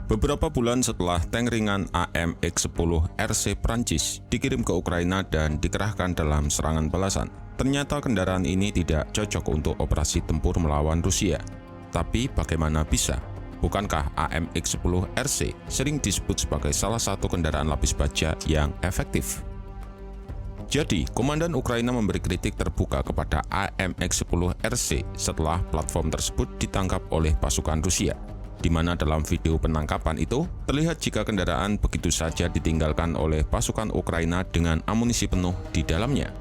Beberapa bulan setelah tank ringan AMX-10 RC Prancis dikirim ke Ukraina dan dikerahkan dalam serangan balasan, ternyata kendaraan ini tidak cocok untuk operasi tempur melawan Rusia. Tapi bagaimana bisa? Bukankah AMX-10 RC sering disebut sebagai salah satu kendaraan lapis baja yang efektif? Jadi, Komandan Ukraina memberi kritik terbuka kepada AMX-10 RC setelah platform tersebut ditangkap oleh pasukan Rusia, di mana dalam video penangkapan itu terlihat jika kendaraan begitu saja ditinggalkan oleh pasukan Ukraina dengan amunisi penuh di dalamnya.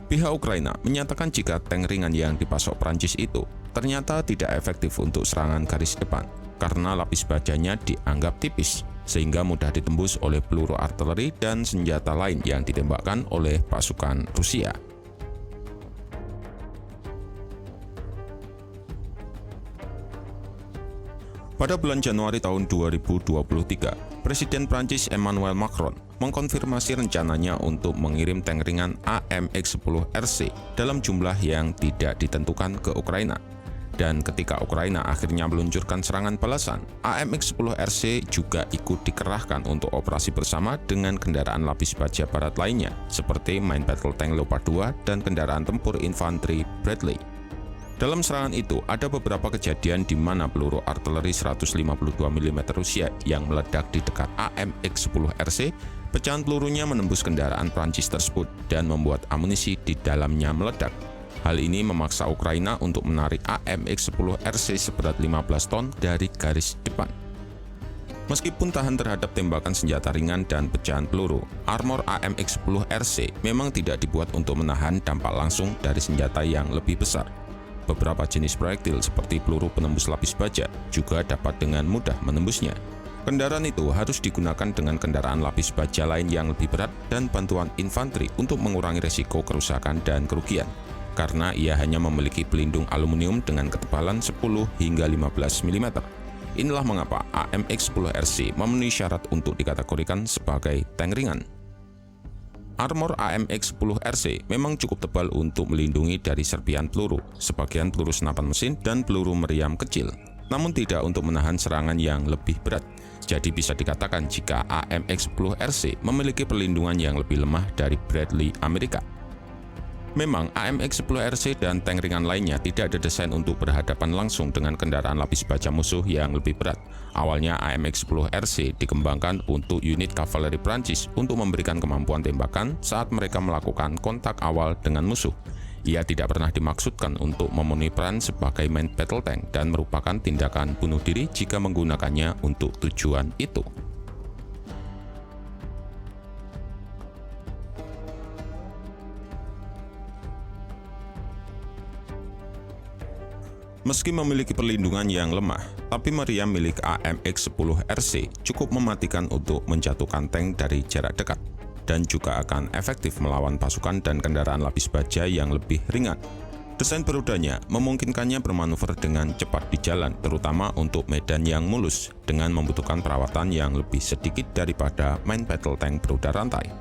Pihak Ukraina menyatakan jika tank ringan yang dipasok Prancis itu ternyata tidak efektif untuk serangan garis depan karena lapis bajanya dianggap tipis, sehingga mudah ditembus oleh peluru artileri dan senjata lain yang ditembakkan oleh pasukan Rusia. Pada bulan Januari tahun 2023, Presiden Prancis Emmanuel Macron mengkonfirmasi rencananya untuk mengirim tank ringan AMX-10 RC dalam jumlah yang tidak ditentukan ke Ukraina. Dan ketika Ukraina akhirnya meluncurkan serangan balasan, AMX-10 RC juga ikut dikerahkan untuk operasi bersama dengan kendaraan lapis baja barat lainnya, seperti Main Battle Tank Leopard 2 dan kendaraan tempur infanteri Bradley. Dalam serangan itu, ada beberapa kejadian di mana peluru artileri 152 mm Rusia yang meledak di dekat AMX-10 RC, pecahan pelurunya menembus kendaraan Prancis tersebut dan membuat amunisi di dalamnya meledak. Hal ini memaksa Ukraina untuk menarik AMX-10 RC seberat 15 ton dari garis depan. Meskipun tahan terhadap tembakan senjata ringan dan pecahan peluru, armor AMX-10 RC memang tidak dibuat untuk menahan dampak langsung dari senjata yang lebih besar. Beberapa jenis proyektil seperti peluru penembus lapis baja juga dapat dengan mudah menembusnya. Kendaraan itu harus digunakan dengan kendaraan lapis baja lain yang lebih berat dan bantuan infanteri untuk mengurangi risiko kerusakan dan kerugian, karena ia hanya memiliki pelindung aluminium dengan ketebalan 10 hingga 15 mm. Inilah mengapa AMX-10 RC memenuhi syarat untuk dikategorikan sebagai tank ringan. Armor AMX-10 RC memang cukup tebal untuk melindungi dari serpihan peluru, sebagian peluru senapan mesin, dan peluru meriam kecil, namun tidak untuk menahan serangan yang lebih berat. Jadi bisa dikatakan jika AMX-10 RC memiliki perlindungan yang lebih lemah dari Bradley Amerika. Memang AMX-10 RC dan tank ringan lainnya tidak didesain untuk berhadapan langsung dengan kendaraan lapis baja musuh yang lebih berat. Awalnya AMX-10 RC dikembangkan untuk unit kavaleri Prancis untuk memberikan kemampuan tembakan saat mereka melakukan kontak awal dengan musuh. Ia tidak pernah dimaksudkan untuk memenuhi peran sebagai main battle tank dan merupakan tindakan bunuh diri jika menggunakannya untuk tujuan itu. Meski memiliki perlindungan yang lemah, tapi meriam milik AMX-10 RC cukup mematikan untuk menjatuhkan tank dari jarak dekat, dan juga akan efektif melawan pasukan dan kendaraan lapis baja yang lebih ringan. Desain berudanya memungkinkannya bermanuver dengan cepat di jalan, terutama untuk medan yang mulus, dengan membutuhkan perawatan yang lebih sedikit daripada main battle tank berudara rantai.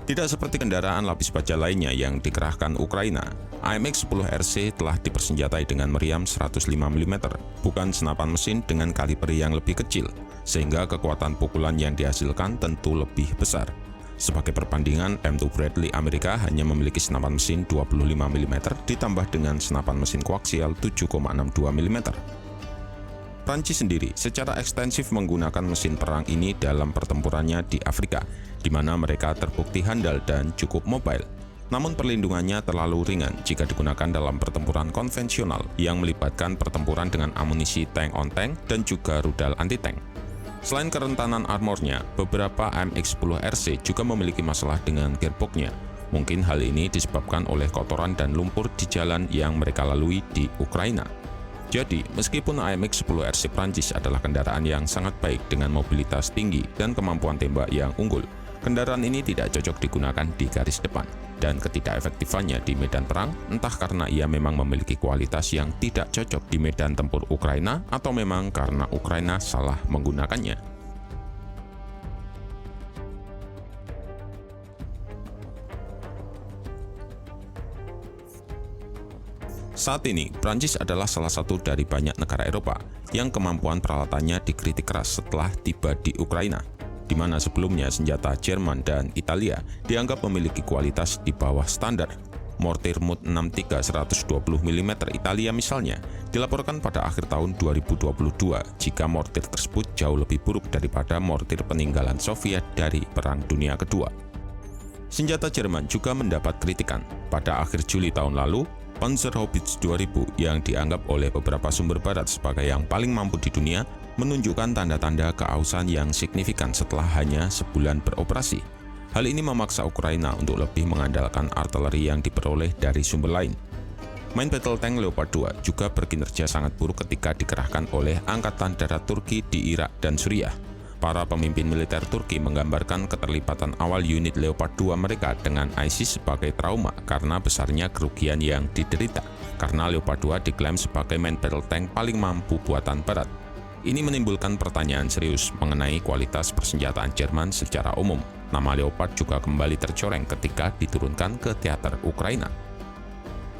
Tidak seperti kendaraan lapis baja lainnya yang dikerahkan Ukraina, AMX-10 RC telah dipersenjatai dengan meriam 105 mm, bukan senapan mesin dengan kaliber yang lebih kecil, sehingga kekuatan pukulan yang dihasilkan tentu lebih besar. Sebagai perbandingan, M2 Bradley Amerika hanya memiliki senapan mesin 25 mm ditambah dengan senapan mesin koaksial 7,62 mm. Prancis sendiri secara ekstensif menggunakan mesin perang ini dalam pertempurannya di Afrika, di mana mereka terbukti handal dan cukup mobile. Namun perlindungannya terlalu ringan jika digunakan dalam pertempuran konvensional yang melibatkan pertempuran dengan amunisi tank on tank dan juga rudal anti-tank. Selain kerentanan armornya, beberapa AMX-10 RC juga memiliki masalah dengan gearboxnya. Mungkin hal ini disebabkan oleh kotoran dan lumpur di jalan yang mereka lalui di Ukraina. Jadi, meskipun AMX-10 RC Prancis adalah kendaraan yang sangat baik dengan mobilitas tinggi dan kemampuan tembak yang unggul, kendaraan ini tidak cocok digunakan di garis depan. Dan ketidakefektifannya di medan perang, entah karena ia memang memiliki kualitas yang tidak cocok di medan tempur Ukraina, atau memang karena Ukraina salah menggunakannya. Saat ini, Prancis adalah salah satu dari banyak negara Eropa yang kemampuan peralatannya dikritik keras setelah tiba di Ukraina, di mana sebelumnya senjata Jerman dan Italia dianggap memiliki kualitas di bawah standar. Mortir Mud 63 120 mm Italia misalnya dilaporkan pada akhir tahun 2022 jika mortir tersebut jauh lebih buruk daripada mortir peninggalan Soviet dari Perang Dunia Kedua. Senjata Jerman juga mendapat kritikan. Pada akhir Juli tahun lalu, Panzerhaubitze 2000 yang dianggap oleh beberapa sumber barat sebagai yang paling mampu di dunia menunjukkan tanda-tanda keausan yang signifikan setelah hanya sebulan beroperasi. Hal ini memaksa Ukraina untuk lebih mengandalkan artileri yang diperoleh dari sumber lain. Main battle tank Leopard 2 juga berkinerja sangat buruk ketika dikerahkan oleh Angkatan Darat Turki di Irak dan Suriah. Para pemimpin militer Turki menggambarkan keterlibatan awal unit Leopard 2 mereka dengan ISIS sebagai trauma karena besarnya kerugian yang diderita, karena Leopard 2 diklaim sebagai main battle tank paling mampu buatan barat. Ini menimbulkan pertanyaan serius mengenai kualitas persenjataan Jerman secara umum. Nama Leopard juga kembali tercoreng ketika diturunkan ke teater Ukraina.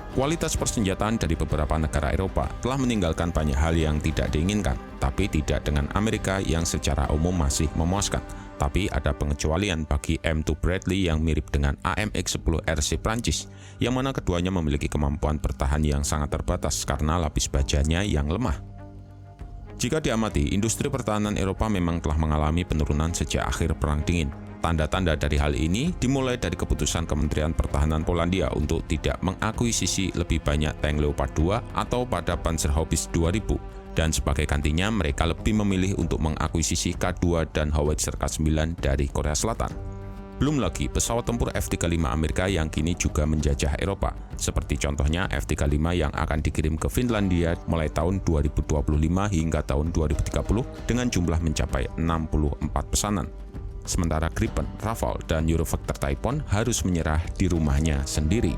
Kualitas persenjataan dari beberapa negara Eropa telah meninggalkan banyak hal yang tidak diinginkan, tapi tidak dengan Amerika yang secara umum masih memuaskan. Tapi ada pengecualian bagi M2 Bradley yang mirip dengan AMX-10 RC Prancis, yang mana keduanya memiliki kemampuan bertahan yang sangat terbatas karena lapis bajanya yang lemah. Jika diamati, industri pertahanan Eropa memang telah mengalami penurunan sejak akhir Perang Dingin. Tanda-tanda dari hal ini dimulai dari keputusan Kementerian Pertahanan Polandia untuk tidak mengakuisisi lebih banyak tank Leopard 2 atau pada Panzerhaubitze 2000, dan sebagai gantinya mereka lebih memilih untuk mengakuisisi K2 dan Howitzer K9 dari Korea Selatan. Belum lagi pesawat tempur F-35 Amerika yang kini juga menjajah Eropa, seperti contohnya F-35 yang akan dikirim ke Finlandia mulai tahun 2025 hingga tahun 2030 dengan jumlah mencapai 64 pesanan. Sementara Gripen, Rafale, dan Eurofighter Typhoon harus menyerah di rumahnya sendiri.